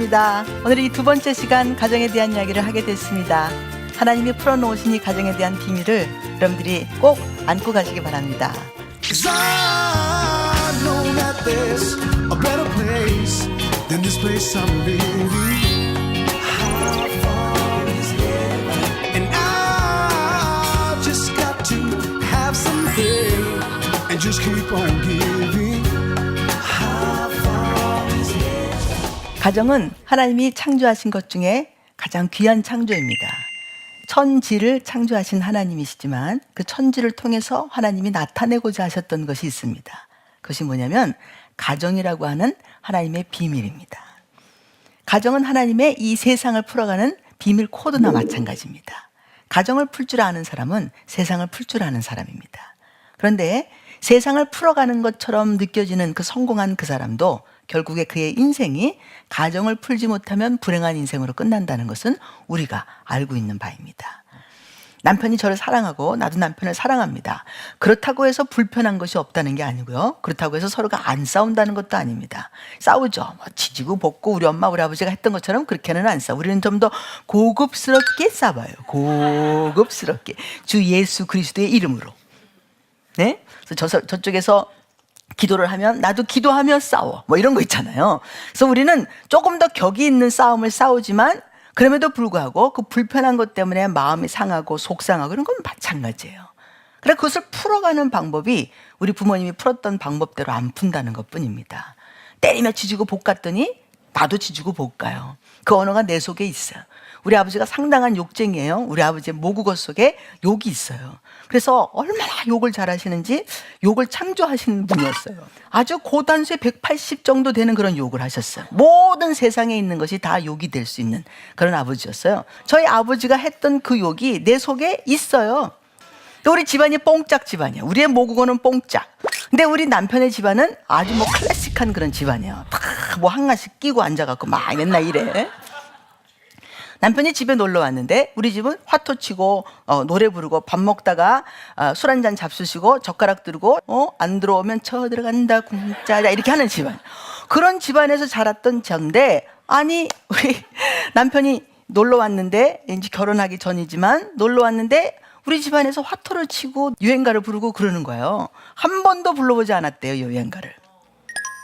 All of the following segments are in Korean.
반갑습니다. 오늘 이 두 번째 시간 가정에 대한 이야기를 하게 됐습니다. 하나님이 풀어놓으신 이 가정에 대한 비밀을 여러분들이 꼭 안고 가시기 바랍니다. 'Cause I know that there's a better place than this place I'm living. How far is heaven? And I just got to have some faith and just keep on giving. How far is heaven? 가정은 하나님이 창조하신 것 중에 가장 귀한 창조입니다. 천지를 창조하신 하나님이시지만 그 천지를 통해서 하나님이 나타내고자 하셨던 것이 있습니다. 그것이 뭐냐면 가정이라고 하는 하나님의 비밀입니다. 가정은 하나님의 이 세상을 풀어가는 비밀 코드나 마찬가지입니다. 가정을 풀 줄 아는 사람은 세상을 풀 줄 아는 사람입니다. 그런데 세상을 풀어가는 것처럼 느껴지는 그 성공한 그 사람도 결국에 그의 인생이 가정을 풀지 못하면 불행한 인생으로 끝난다는 것은 우리가 알고 있는 바입니다. 남편이 저를 사랑하고 나도 남편을 사랑합니다. 그렇다고 해서 불편한 것이 없다는 게 아니고요. 그렇다고 해서 서로가 안 싸운다는 것도 아닙니다. 싸우죠. 지지고 볶고 우리 엄마 우리 아버지가 했던 것처럼 그렇게는 안 싸워. 우리는 좀 더 고급스럽게 싸워요. 고급스럽게 주 예수 그리스도의 이름으로. 네? 그래서 저쪽에서 기도를 하면 나도 기도하며 싸워. 뭐 이런 거 있잖아요. 그래서 우리는 조금 더 격이 있는 싸움을 싸우지만 그럼에도 불구하고 그 불편한 것 때문에 마음이 상하고 속상하고 그런 건 마찬가지예요. 그래 그것을 풀어가는 방법이 우리 부모님이 풀었던 방법대로 안 푼다는 것뿐입니다. 때리며 지지고 볶았더니 나도 지지고 볶아요. 그 언어가 내 속에 있어요. 우리 아버지가 상당한 욕쟁이에요. 우리 아버지의 모국어 속에 욕이 있어요. 그래서 얼마나 욕을 잘하시는지 욕을 창조하신 분이었어요. 아주 고단수에 180 정도 되는 그런 욕을 하셨어요. 모든 세상에 있는 것이 다 욕이 될 수 있는 그런 아버지였어요. 저희 아버지가 했던 그 욕이 내 속에 있어요. 또 우리 집안이 뽕짝 집안이에요. 우리의 모국어는 뽕짝. 근데 우리 남편의 집안은 아주 뭐 클래식한 그런 집안이에요. 다 뭐 한가씩 끼고 앉아갖고 막 맨날 이래. 남편이 집에 놀러 왔는데 우리 집은 화토 치고 노래 부르고 밥 먹다가 술 한잔 잡수시고 젓가락 들고 안 들어오면 쳐 들어간다 궁짜자 이렇게 하는 집안. 그런 집안에서 자랐던 저인데 아니 우리 남편이 놀러 왔는데 이제 결혼하기 전이지만 놀러 왔는데 우리 집안에서 화토를 치고 유행가를 부르고 그러는 거예요. 한 번도 불러보지 않았대요 유행가를.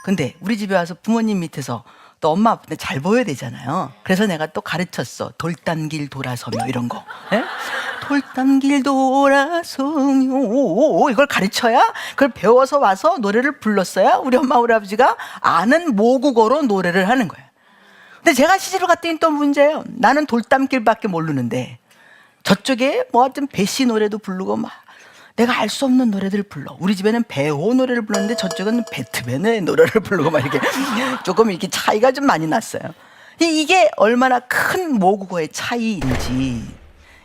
근데 우리 집에 와서 부모님 밑에서 또 엄마 앞에 잘 보여야 되잖아요. 그래서 내가 또 가르쳤어. 돌담길 돌아서며 이런 거. 예? 돌담길 돌아서며 이걸 가르쳐야 그걸 배워서 와서 노래를 불렀어야 우리 엄마 우리 아버지가 아는 모국어로 노래를 하는 거예요. 근데 제가 시집을 갔더니 또 문제예요. 나는 돌담길밖에 모르는데 저쪽에 뭐 하여튼 배씨 노래도 부르고 막 내가 알 수 없는 노래들을 불러. 우리 집에는 배호 노래를 불렀는데 저쪽은 베트벤의 노래를 부르고 막 이렇게 조금 이렇게 차이가 좀 많이 났어요. 이게 얼마나 큰 모국어의 차이인지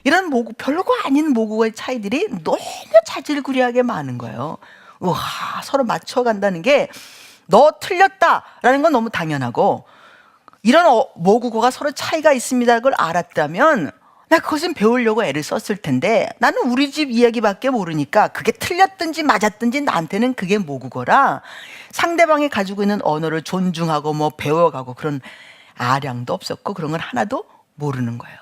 이런 별거 아닌 모국어의 차이들이 너무 자질구레하게 많은 거예요. 우와, 서로 맞춰간다는 게 너 틀렸다라는 건 너무 당연하고 이런 모국어가 서로 차이가 있습니다. 그걸 알았다면 나 그것은 배우려고 애를 썼을 텐데 나는 우리 집 이야기밖에 모르니까 그게 틀렸든지 맞았든지 나한테는 그게 모국어라 상대방이 가지고 있는 언어를 존중하고 뭐 배워가고 그런 아량도 없었고 그런 건 하나도 모르는 거예요.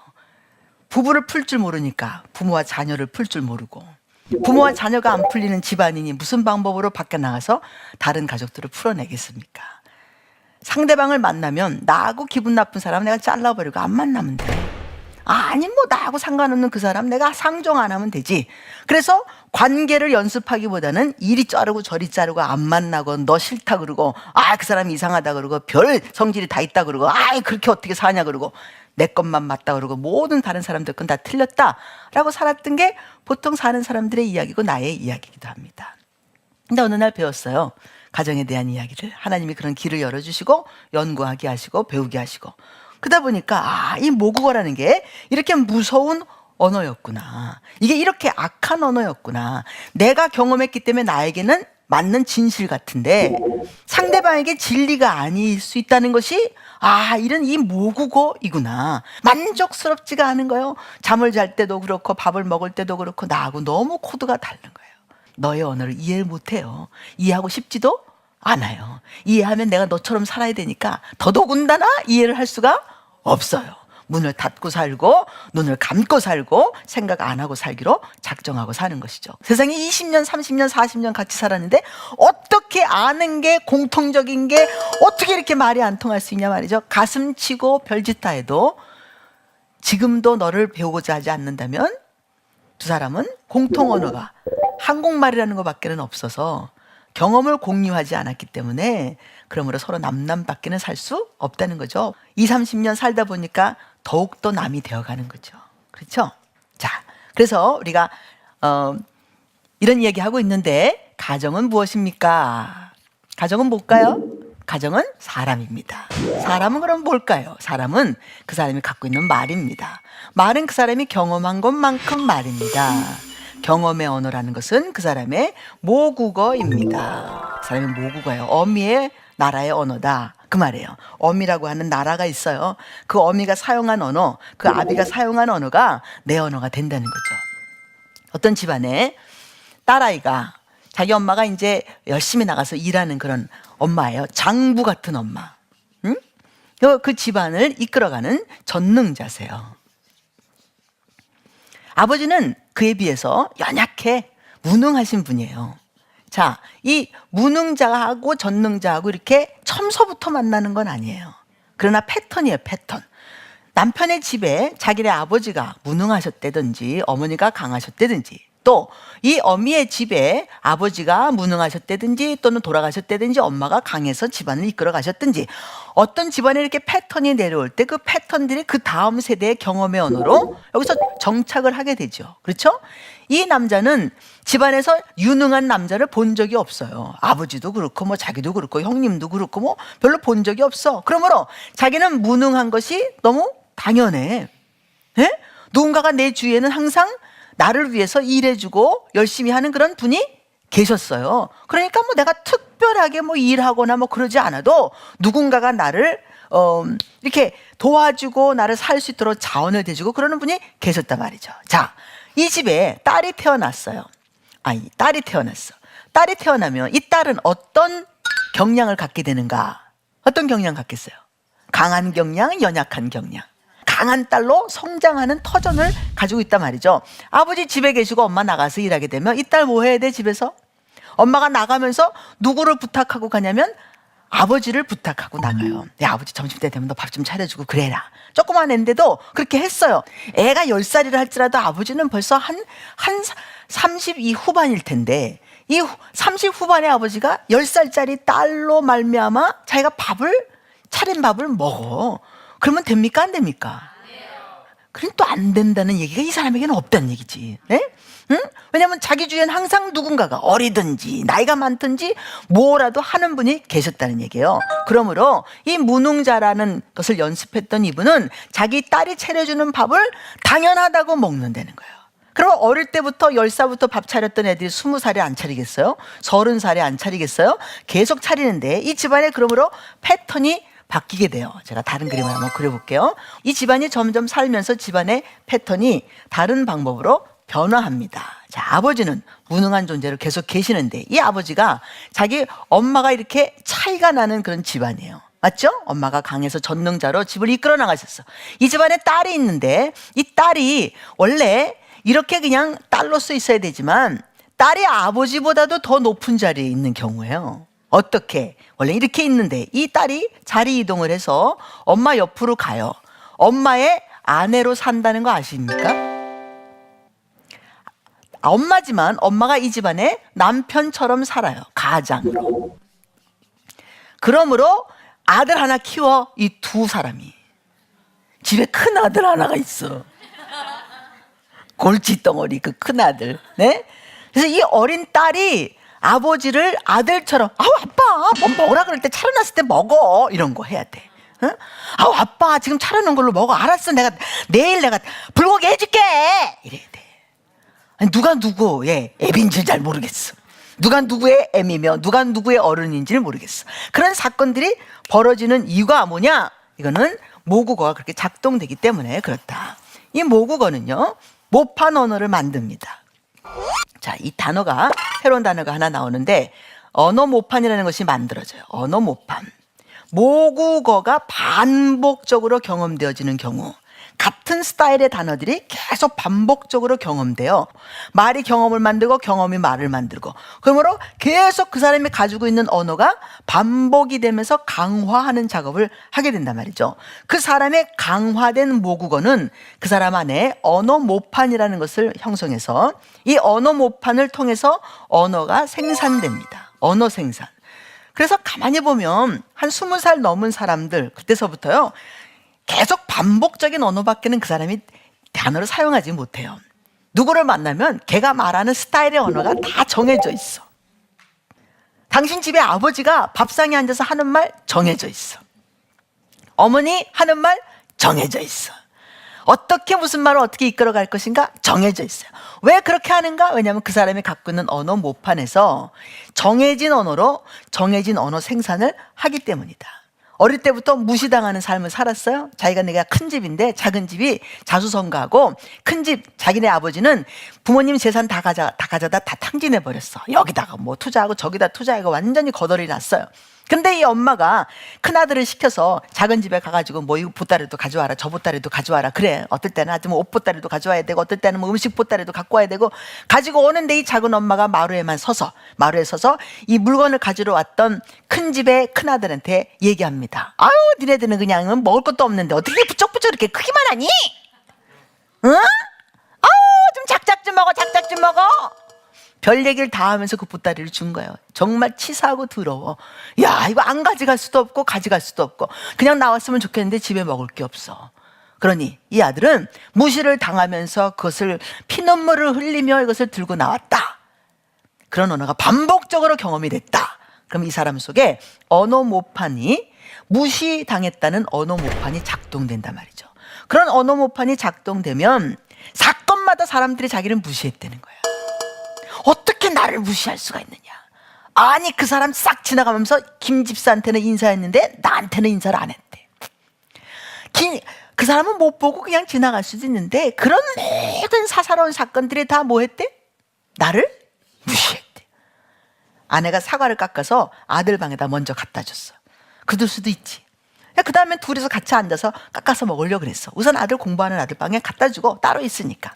부부를 풀 줄 모르니까 부모와 자녀를 풀 줄 모르고 부모와 자녀가 안 풀리는 집안이니 무슨 방법으로 밖에 나가서 다른 가족들을 풀어내겠습니까? 상대방을 만나면 나하고 기분 나쁜 사람 내가 잘라버리고 안 만나면 돼. 아니 뭐 나하고 상관없는 그 사람 내가 상종 안 하면 되지. 그래서 관계를 연습하기보다는 이리 자르고 저리 자르고 안 만나고 너 싫다 그러고 그 사람이 이상하다 그러고 별 성질이 다 있다 그러고 그렇게 어떻게 사냐 그러고 내 것만 맞다 그러고 모든 다른 사람들 건 다 틀렸다라고 살았던 게 보통 사는 사람들의 이야기고 나의 이야기이기도 합니다. 근데 어느 날 배웠어요. 가정에 대한 이야기를 하나님이 그런 길을 열어주시고 연구하게 하시고 배우게 하시고 그러다 보니까 이 모국어라는 게 이렇게 무서운 언어였구나. 이게 이렇게 악한 언어였구나. 내가 경험했기 때문에 나에게는 맞는 진실 같은데 상대방에게 진리가 아닐 수 있다는 것이 이런 이 모국어이구나. 만족스럽지가 않은 거예요. 잠을 잘 때도 그렇고 밥을 먹을 때도 그렇고 나하고 너무 코드가 다른 거예요. 너의 언어를 이해를 못해요. 이해하고 싶지도 않아요. 이해하면 내가 너처럼 살아야 되니까 더더군다나 이해를 할 수가 없어요. 문을 닫고 살고 눈을 감고 살고 생각 안 하고 살기로 작정하고 사는 것이죠. 세상에 20년, 30년, 40년 같이 살았는데 어떻게 아는 게 공통적인 게 어떻게 이렇게 말이 안 통할 수 있냐 말이죠. 가슴 치고 별짓 다 해도 지금도 너를 배우고자 하지 않는다면 두 사람은 공통 언어가 한국말이라는 것밖에는 없어서 경험을 공유하지 않았기 때문에 그러므로 서로 남밖에는 살 수 없다는 거죠. 20, 30년 살다 보니까 더욱더 남이 되어가는 거죠. 그렇죠? 자, 그래서 우리가 이런 이야기하고 있는데 가정은 무엇입니까? 가정은 뭘까요? 가정은 사람입니다. 사람은 그럼 뭘까요? 사람은 그 사람이 갖고 있는 말입니다. 말은 그 사람이 경험한 것만큼 말입니다. 경험의 언어라는 것은 그 사람의 모국어입니다. 그 사람의 모국어예요. 어미의 나라의 언어다. 그 말이에요. 어미라고 하는 나라가 있어요. 그 어미가 사용한 언어, 그 아비가 사용한 언어가 내 언어가 된다는 거죠. 어떤 집안에 딸아이가 자기 엄마가 이제 열심히 나가서 일하는 그런 엄마예요. 장부 같은 엄마. 응? 그 집안을 이끌어가는 전능자세요. 아버지는 그에 비해서 연약해 무능하신 분이에요. 자, 이 무능자하고 전능자하고 이렇게 처음서부터 만나는 건 아니에요. 그러나 패턴이에요, 패턴. 남편의 집에 자기네 아버지가 무능하셨다든지 어머니가 강하셨다든지 또 이 어미의 집에 아버지가 무능하셨다든지 또는 돌아가셨다든지 엄마가 강해서 집안을 이끌어 가셨든지 어떤 집안에 이렇게 패턴이 내려올 때 그 패턴들이 그 다음 세대의 경험의 언어로 여기서 정착을 하게 되죠. 그렇죠? 이 남자는 집안에서 유능한 남자를 본 적이 없어요. 아버지도 그렇고 뭐 자기도 그렇고 형님도 그렇고 뭐 별로 본 적이 없어. 그러므로 자기는 무능한 것이 너무 당연해. 예? 누군가가 내 주위에는 항상 나를 위해서 일해주고 열심히 하는 그런 분이 계셨어요. 그러니까 뭐 내가 특별하게 뭐 일하거나 뭐 그러지 않아도 누군가가 나를 이렇게 도와주고 나를 살 수 있도록 자원을 대주고 그러는 분이 계셨단 말이죠. 자, 이 집에 딸이 태어났어요. 딸이 태어났어. 딸이 태어나면 이 딸은 어떤 경량을 갖게 되는가? 어떤 경량 갖겠어요? 강한 경량, 연약한 경량. 강한 딸로 성장하는 터전을 가지고 있단 말이죠. 아버지 집에 계시고 엄마 나가서 일하게 되면 이 딸 뭐 해야 돼 집에서? 엄마가 나가면서 누구를 부탁하고 가냐면 아버지를 부탁하고 나가요. 내 아버지 점심때 되면 너 밥 좀 차려주고 그래라. 조그만 애인데도 그렇게 했어요. 애가 10살이라 할지라도 아버지는 벌써 한 32 후반일 텐데 이 30 후반의 아버지가 10살짜리 딸로 말미암아 자기가 차린 밥을 먹어. 그러면 됩니까? 안 됩니까? 그럼 또 안 된다는 얘기가 이 사람에게는 없다는 얘기지. 네? 응? 왜냐하면 자기 주위엔 항상 누군가가 어리든지 나이가 많든지 뭐라도 하는 분이 계셨다는 얘기예요. 그러므로 이 무능자라는 것을 연습했던 이분은 자기 딸이 차려주는 밥을 당연하다고 먹는다는 거예요. 그럼 어릴 때부터 10살부터 밥 차렸던 애들이 20살에 안 차리겠어요? 30살에 안 차리겠어요? 계속 차리는데 이 집안에 그러므로 패턴이 바뀌게 돼요. 제가 다른 그림을 한번 그려볼게요. 이 집안이 점점 살면서 집안의 패턴이 다른 방법으로 변화합니다. 자, 아버지는 무능한 존재로 계속 계시는데 이 아버지가 자기 엄마가 이렇게 차이가 나는 그런 집안이에요. 맞죠? 엄마가 강해서 전능자로 집을 이끌어 나가셨어. 이 집안에 딸이 있는데 이 딸이 원래 이렇게 그냥 딸로서 있어야 되지만 딸이 아버지보다도 더 높은 자리에 있는 경우예요. 어떻게? 원래 이렇게 있는데 이 딸이 자리 이동을 해서 엄마 옆으로 가요. 엄마의 아내로 산다는 거 아십니까? 엄마지만 엄마가 이 집안에 남편처럼 살아요. 가장으로. 그러므로 아들 하나 키워 이 두 사람이. 집에 큰 아들 하나가 있어. 골칫덩어리 그 큰 아들. 네? 그래서 이 어린 딸이 아버지를 아들처럼 아빠 뭐 먹으라 그럴 때 차려놨을 때 먹어 이런 거 해야 돼. 응? 아빠 지금 차려놓은 걸로 먹어. 알았어 내일 내가 불고기 해줄게 이래야 돼. 아니, 누가 누구의 애빈지를 잘 모르겠어. 누가 누구의 애미며 누가 누구의 어른인지를 모르겠어. 그런 사건들이 벌어지는 이유가 뭐냐? 이거는 모국어가 그렇게 작동되기 때문에 그렇다. 이 모국어는요 모판 언어를 만듭니다. 자, 이 단어가 새로운 단어가 하나 나오는데 언어 모판이라는 것이 만들어져요. 언어 모판. 모국어가 반복적으로 경험되어지는 경우, 같은 스타일의 단어들이 계속 반복적으로 경험돼요. 말이 경험을 만들고 경험이 말을 만들고, 그러므로 계속 그 사람이 가지고 있는 언어가 반복이 되면서 강화하는 작업을 하게 된단 말이죠. 그 사람의 강화된 모국어는 그 사람 안에 언어 모판이라는 것을 형성해서 이 언어 모판을 통해서 언어가 생산됩니다. 언어 생산. 그래서 가만히 보면 한 20살 넘은 사람들, 그때서부터요 계속 반복적인 언어밖에는 그 사람이 단어를 사용하지 못해요. 누구를 만나면 걔가 말하는 스타일의 언어가 다 정해져 있어. 당신 집에 아버지가 밥상에 앉아서 하는 말 정해져 있어. 어머니 하는 말 정해져 있어. 어떻게 무슨 말을 어떻게 이끌어갈 것인가 정해져 있어요. 왜 그렇게 하는가? 왜냐하면 그 사람이 갖고 있는 언어 모판에서 정해진 언어로 정해진 언어 생산을 하기 때문이다. 어릴 때부터 무시당하는 삶을 살았어요. 자기가 내가 큰 집인데 작은 집이 자수성가하고, 큰 집 자기네 아버지는 부모님 재산 다 가져다 다 탕진해 버렸어. 여기다가 뭐 투자하고 저기다 투자하고 완전히 거덜이 났어요. 근데 이 엄마가 큰아들을 시켜서 작은 집에 가가지고 뭐 이거 보따리도 가져와라, 저 보따리도 가져와라. 그래, 어떨 때는 아주 뭐 옷 보따리도 가져와야 되고, 어떨 때는 뭐 음식 보따리도 갖고 와야 되고, 가지고 오는데 이 작은 엄마가 마루에 서서 이 물건을 가지러 왔던 큰 집의 큰아들한테 얘기합니다. 아유, 니네들은 그냥 먹을 것도 없는데 어떻게 부쩍부쩍 이렇게 크기만 하니? 응? 아우, 좀 작작 좀 먹어, 작작 좀 먹어. 별 얘기를 다 하면서 그 보따리를 준 거예요. 정말 치사하고 더러워. 야, 이거 안 가져갈 수도 없고 가져갈 수도 없고 그냥 나왔으면 좋겠는데 집에 먹을 게 없어. 그러니 이 아들은 무시를 당하면서 그것을 피눈물을 흘리며 이것을 들고 나왔다. 그런 언어가 반복적으로 경험이 됐다. 그럼 이 사람 속에 언어 모판이, 무시당했다는 언어 모판이 작동된단 말이죠. 그런 언어 모판이 작동되면 사건마다 사람들이 자기를 무시했다는 거야. 어떻게 나를 무시할 수가 있느냐. 아니, 그 사람 싹 지나가면서 김 집사한테는 인사했는데 나한테는 인사를 안 했대. 그 사람은 못 보고 그냥 지나갈 수도 있는데 그런 모든 사사로운 사건들이 다 뭐 했대? 나를 무시했대. 아내가 사과를 깎아서 아들 방에다 먼저 갖다 줬어. 그럴 수도 있지. 그 다음에 둘이서 같이 앉아서 깎아서 먹으려고 그랬어. 우선 아들 공부하는 아들 방에 갖다 주고, 따로 있으니까.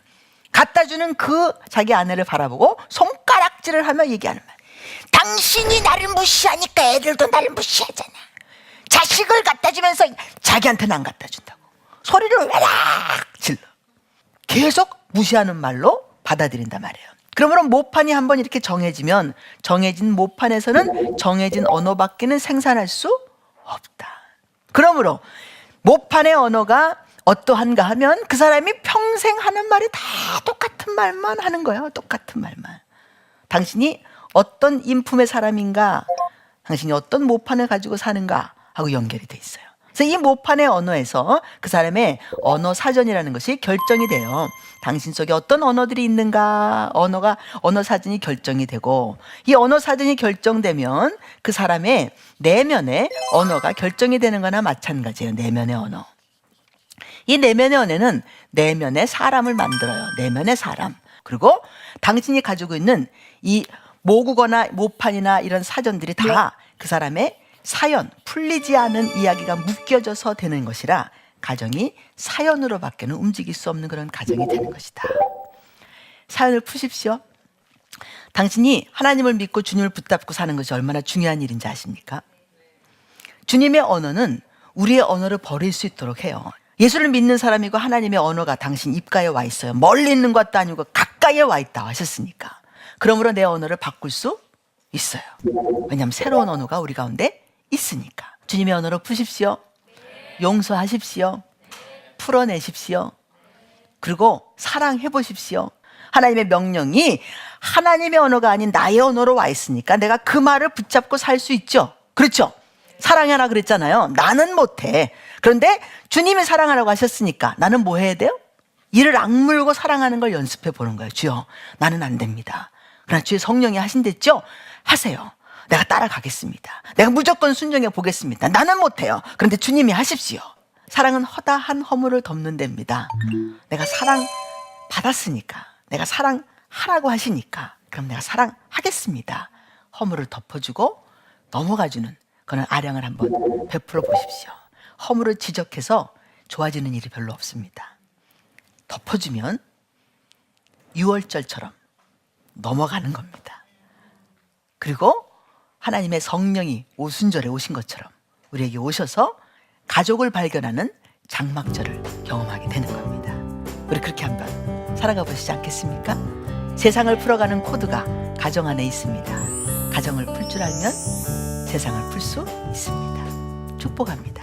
갖다 주는 그 자기 아내를 바라보고 손가락질을 하며 얘기하는 말. 당신이 나를 무시하니까 애들도 나를 무시하잖아. 자식을 갖다 주면서 자기한테는 안 갖다 준다고 소리를 와락 질러. 계속 무시하는 말로 받아들인단 말이에요. 그러므로 모판이 한번 이렇게 정해지면 정해진 모판에서는 정해진 언어밖에는 생산할 수 없다. 그러므로 모판의 언어가 어떠한가 하면 그 사람이 평생 하는 말이 다 똑같은 말만 하는 거예요. 똑같은 말만. 당신이 어떤 인품의 사람인가, 당신이 어떤 모판을 가지고 사는가 하고 연결이 돼 있어요. 그래서 이 모판의 언어에서 그 사람의 언어 사전이라는 것이 결정이 돼요. 당신 속에 어떤 언어들이 있는가, 언어 사전이 결정이 되고, 이 언어 사전이 결정되면 그 사람의 내면의 언어가 결정이 되는 거나 마찬가지예요. 내면의 언어. 이 내면의 언어는 내면의 사람을 만들어요. 내면의 사람. 그리고 당신이 가지고 있는 이 모국어나 모판이나 이런 사전들이 다 그 사람의 사연, 풀리지 않은 이야기가 묶여져서 되는 것이라 가정이 사연으로밖에는 움직일 수 없는 그런 가정이 되는 것이다. 사연을 푸십시오. 당신이 하나님을 믿고 주님을 붙잡고 사는 것이 얼마나 중요한 일인지 아십니까? 주님의 언어는 우리의 언어를 버릴 수 있도록 해요. 예수를 믿는 사람이고 하나님의 언어가 당신 입가에 와 있어요. 멀리 있는 것도 아니고 가까이에 와 있다 하셨으니까. 그러므로 내 언어를 바꿀 수 있어요. 왜냐하면 새로운 언어가 우리 가운데 있으니까. 주님의 언어로 푸십시오. 용서하십시오. 풀어내십시오. 그리고 사랑해 보십시오. 하나님의 명령이 하나님의 언어가 아닌 나의 언어로 와 있으니까 내가 그 말을 붙잡고 살 수 있죠. 그렇죠? 사랑하라 그랬잖아요. 나는 못해. 그런데 주님이 사랑하라고 하셨으니까 나는 뭐 해야 돼요? 이를 악물고 사랑하는 걸 연습해 보는 거예요. 주여, 나는 안 됩니다. 그러나 주의 성령이 하신댔죠? 하세요. 내가 따라가겠습니다. 내가 무조건 순종해 보겠습니다. 나는 못해요. 그런데 주님이 하십시오. 사랑은 허다한 허물을 덮는 데입니다. 내가 사랑 받았으니까, 내가 사랑하라고 하시니까, 그럼 내가 사랑하겠습니다. 허물을 덮어주고 넘어가주는 그런 아량을 한번 베풀어 보십시오. 허물을 지적해서 좋아지는 일이 별로 없습니다. 덮어주면 6월절처럼 넘어가는 겁니다. 그리고 하나님의 성령이 오순절에 오신 것처럼 우리에게 오셔서 가족을 발견하는 장막절을 경험하게 되는 겁니다. 우리 그렇게 한번 살아가 보시지 않겠습니까? 세상을 풀어가는 코드가 가정 안에 있습니다. 가정을 풀 줄 알면 세상을 풀 수 있습니다. 축복합니다.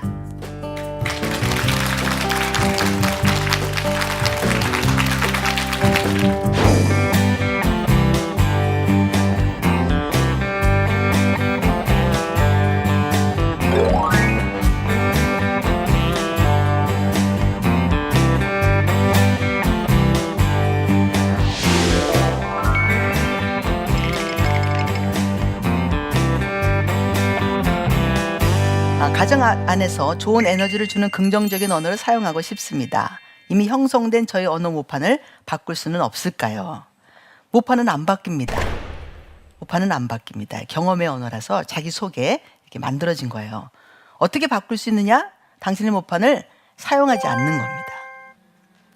가정 안에서 좋은 에너지를 주는 긍정적인 언어를 사용하고 싶습니다. 이미 형성된 저희 언어 모판을 바꿀 수는 없을까요? 모판은 안 바뀝니다. 모판은 안 바뀝니다. 경험의 언어라서 자기 속에 이렇게 만들어진 거예요. 어떻게 바꿀 수 있느냐? 당신의 모판을 사용하지 않는 겁니다.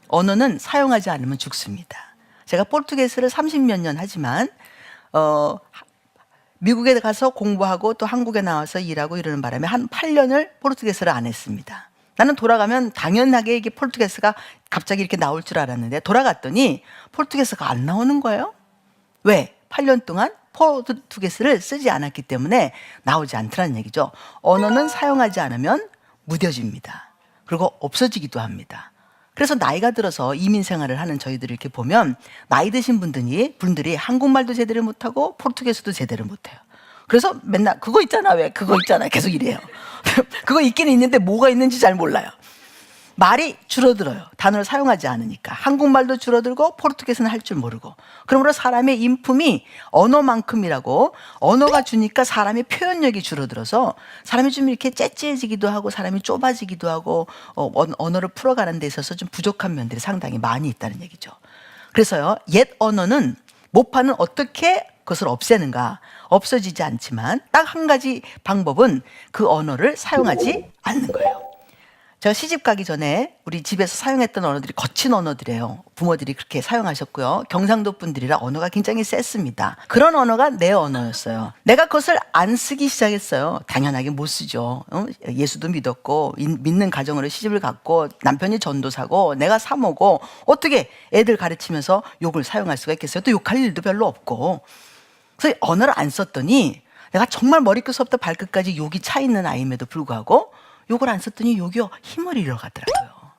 언어는 사용하지 않으면 죽습니다. 제가 포르투게스를 30몇 년 하지만 미국에 가서 공부하고 또 한국에 나와서 일하고 이러는 바람에 한 8년을 포르투게스를 안 했습니다. 나는 돌아가면 당연하게 이게 포르투게스가 갑자기 이렇게 나올 줄 알았는데 돌아갔더니 포르투게스가 안 나오는 거예요. 왜? 8년 동안 포르투게스를 쓰지 않았기 때문에 나오지 않더라는 얘기죠. 언어는 사용하지 않으면 무뎌집니다. 그리고 없어지기도 합니다. 그래서 나이가 들어서 이민 생활을 하는 저희들을 이렇게 보면 나이 드신 분들이 한국말도 제대로 못하고 포르투게스도 제대로 못해요. 그래서 맨날 그거 있잖아, 왜 그거 있잖아 계속 이래요. 그거 있기는 있는데 뭐가 있는지 잘 몰라요. 말이 줄어들어요. 단어를 사용하지 않으니까. 한국말도 줄어들고 포르투게스는 할 줄 모르고. 그러므로 사람의 인품이 언어만큼이라고, 언어가 주니까 사람의 표현력이 줄어들어서 사람이 좀 이렇게 째째해지기도 하고 사람이 좁아지기도 하고 언어를 풀어가는 데 있어서 좀 부족한 면들이 상당히 많이 있다는 얘기죠. 그래서요, 옛 언어는 모판은 어떻게 그것을 없애는가? 없어지지 않지만 딱 한 가지 방법은 그 언어를 사용하지 않는 거예요. 제가 시집 가기 전에 우리 집에서 사용했던 언어들이 거친 언어들이에요. 부모들이 그렇게 사용하셨고요. 경상도 분들이라 언어가 굉장히 셌습니다. 그런 언어가 내 언어였어요. 내가 그것을 안 쓰기 시작했어요. 당연하게 못 쓰죠. 예수도 믿었고 믿는 가정으로 시집을 갔고 남편이 전도사고 내가 사모고 어떻게 애들 가르치면서 욕을 사용할 수가 있겠어요. 또 욕할 일도 별로 없고. 그래서 언어를 안 썼더니 내가 정말 머리끝부터 발끝까지 욕이 차 있는 아이임에도 불구하고 욕을 안 썼더니 욕이 힘을 잃어가더라고요.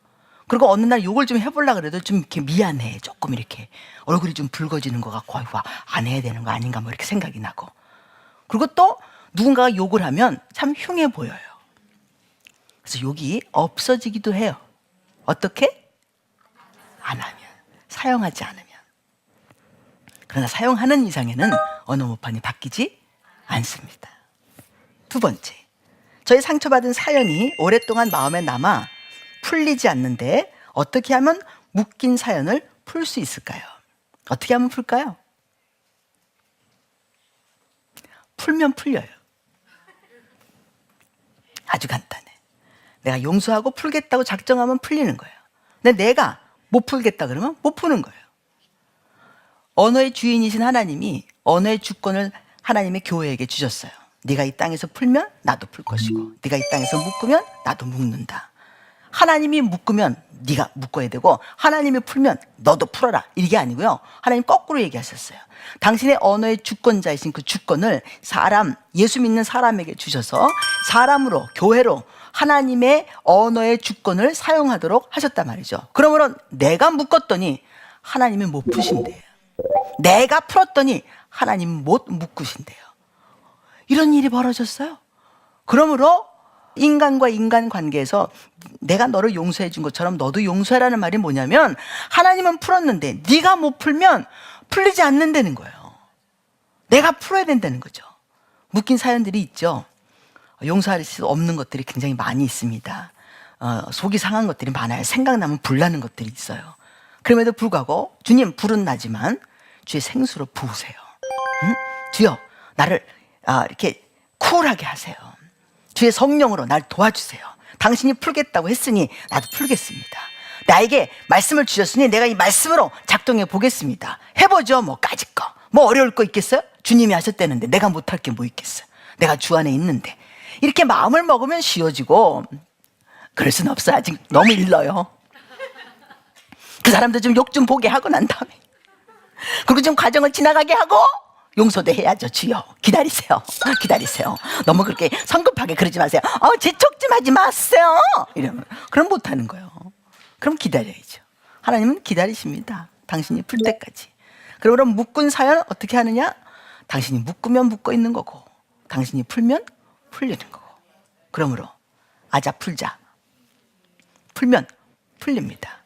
그리고 어느 날 욕을 좀 해보려고 그래도 좀 이렇게 미안해. 조금 이렇게 얼굴이 좀 붉어지는 것 같고, 아이고, 안 해야 되는 거 아닌가 뭐 이렇게 생각이 나고. 그리고 또 누군가가 욕을 하면 참 흉해 보여요. 그래서 욕이 없어지기도 해요. 어떻게? 안 하면. 사용하지 않으면. 그러나 사용하는 이상에는 언어 모판이 바뀌지 않습니다. 두 번째. 저희 상처받은 사연이 오랫동안 마음에 남아 풀리지 않는데 어떻게 하면 묶인 사연을 풀 수 있을까요? 어떻게 하면 풀까요? 풀면 풀려요. 아주 간단해. 내가 용서하고 풀겠다고 작정하면 풀리는 거예요. 근데 내가 못 풀겠다 그러면 못 푸는 거예요. 언어의 주인이신 하나님이 언어의 주권을 하나님의 교회에게 주셨어요. 네가 이 땅에서 풀면 나도 풀 것이고 네가 이 땅에서 묶으면 나도 묶는다. 하나님이 묶으면 네가 묶어야 되고 하나님이 풀면 너도 풀어라. 이게 아니고요. 하나님 거꾸로 얘기하셨어요. 당신의 언어의 주권자이신 그 주권을 예수 믿는 사람에게 주셔서 사람으로, 교회로 하나님의 언어의 주권을 사용하도록 하셨단 말이죠. 그러므로 내가 묶었더니 하나님이 못 푸신대요. 내가 풀었더니 하나님은 못 묶으신대요. 이런 일이 벌어졌어요. 그러므로 인간과 인간 관계에서 내가 너를 용서해 준 것처럼 너도 용서해라는 말이 뭐냐면 하나님은 풀었는데 네가 못 풀면 풀리지 않는다는 거예요. 내가 풀어야 된다는 거죠. 묶인 사연들이 있죠. 용서할 수 없는 것들이 굉장히 많이 있습니다. 속이 상한 것들이 많아요. 생각나면 불나는 것들이 있어요. 그럼에도 불구하고 주님 불은 나지만 주의 생수로 부으세요. 응? 주여 나를 이렇게 쿨하게 하세요. 주의 성령으로 날 도와주세요. 당신이 풀겠다고 했으니 나도 풀겠습니다. 나에게 말씀을 주셨으니 내가 이 말씀으로 작동해 보겠습니다. 해보죠. 뭐 까짓 거. 뭐 어려울 거 있겠어요? 주님이 하셨다는데 내가 못할 게 뭐 있겠어요? 내가 주 안에 있는데. 이렇게 마음을 먹으면 쉬워지고, 그럴 순 없어. 아직 너무 일러요. 그 사람도 좀 욕 좀 보게 하고 난 다음에, 그리고 좀 과정을 지나가게 하고 용서도 해야죠. 주여 기다리세요. 기다리세요. 너무 그렇게 성급하게 그러지 마세요. 재촉 좀 하지 마세요. 이러면 그럼 못하는 거예요. 그럼 기다려야죠. 하나님은 기다리십니다. 당신이 풀 때까지. 그럼 묶은 사연 어떻게 하느냐? 당신이 묶으면 묶어 있는 거고, 당신이 풀면 풀리는 거고. 그러므로 아자 풀자. 풀면 풀립니다.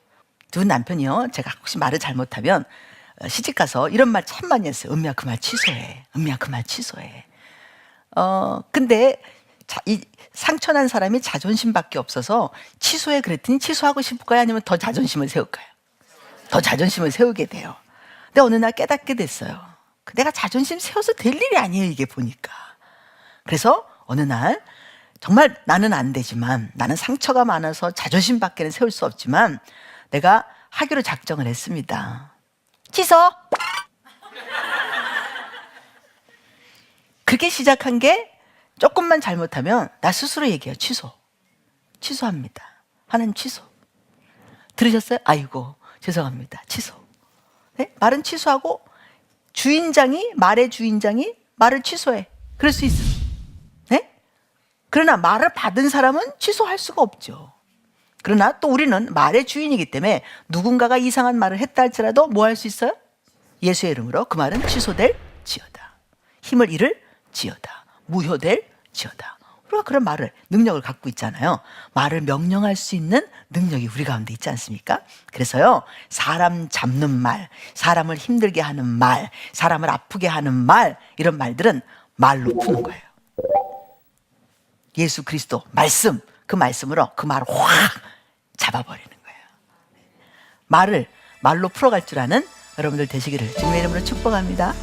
두 남편이요, 제가 혹시 말을 잘못하면 시집 가서 이런 말 참 많이 했어요. 은미야 그 말 취소해. 은미야 그 말 취소해. 근데 이 상처난 사람이 자존심밖에 없어서 취소해 그랬더니 취소하고 싶을까요? 아니면 더 자존심을 세울까요? 더 자존심을 세우게 돼요. 근데 어느 날 깨닫게 됐어요. 내가 자존심 세워서 될 일이 아니에요, 이게 보니까. 그래서 어느 날 정말 나는 안 되지만, 나는 상처가 많아서 자존심밖에는 세울 수 없지만 내가 하기로 작정을 했습니다. 취소! 그렇게 시작한 게 조금만 잘못하면 나 스스로 얘기해요. 취소. 취소합니다. 하나님 취소. 들으셨어요? 아이고 죄송합니다. 취소. 네? 말은 취소하고 말의 주인장이 말을 취소해. 그럴 수 있어. 네? 그러나 말을 받은 사람은 취소할 수가 없죠. 그러나 또 우리는 말의 주인이기 때문에 누군가가 이상한 말을 했다 할지라도 뭐 할 수 있어요? 예수의 이름으로 그 말은 취소될 지어다. 힘을 잃을 지어다. 무효될 지어다. 우리가 그런 말을, 능력을 갖고 있잖아요. 말을 명령할 수 있는 능력이 우리 가운데 있지 않습니까? 그래서요, 사람 잡는 말, 사람을 힘들게 하는 말, 사람을 아프게 하는 말, 이런 말들은 말로 푸는 거예요. 예수 그리스도 말씀, 그 말씀으로 그 말을 확 잡아버리는 거예요. 말을 말로 풀어갈 줄 아는 여러분들 되시기를 주님의 이름으로 축복합니다.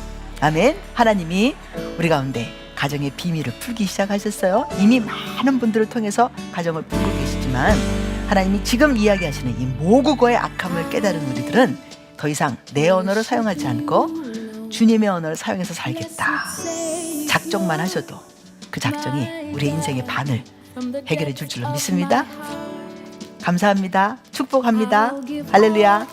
아멘. 하나님이 우리 가운데 가정의 비밀을 풀기 시작하셨어요. 이미 많은 분들을 통해서 가정을 풀고 계시지만 하나님이 지금 이야기하시는 이 모국어의 악함을 깨달은 우리들은 더 이상 내 언어를 사용하지 않고 주님의 언어를 사용해서 살겠다. 작정만 하셔도 그 작정이 우리의 인생의 반을 해결해 줄 줄로 믿습니다. 감사합니다. 축복합니다. 할렐루야.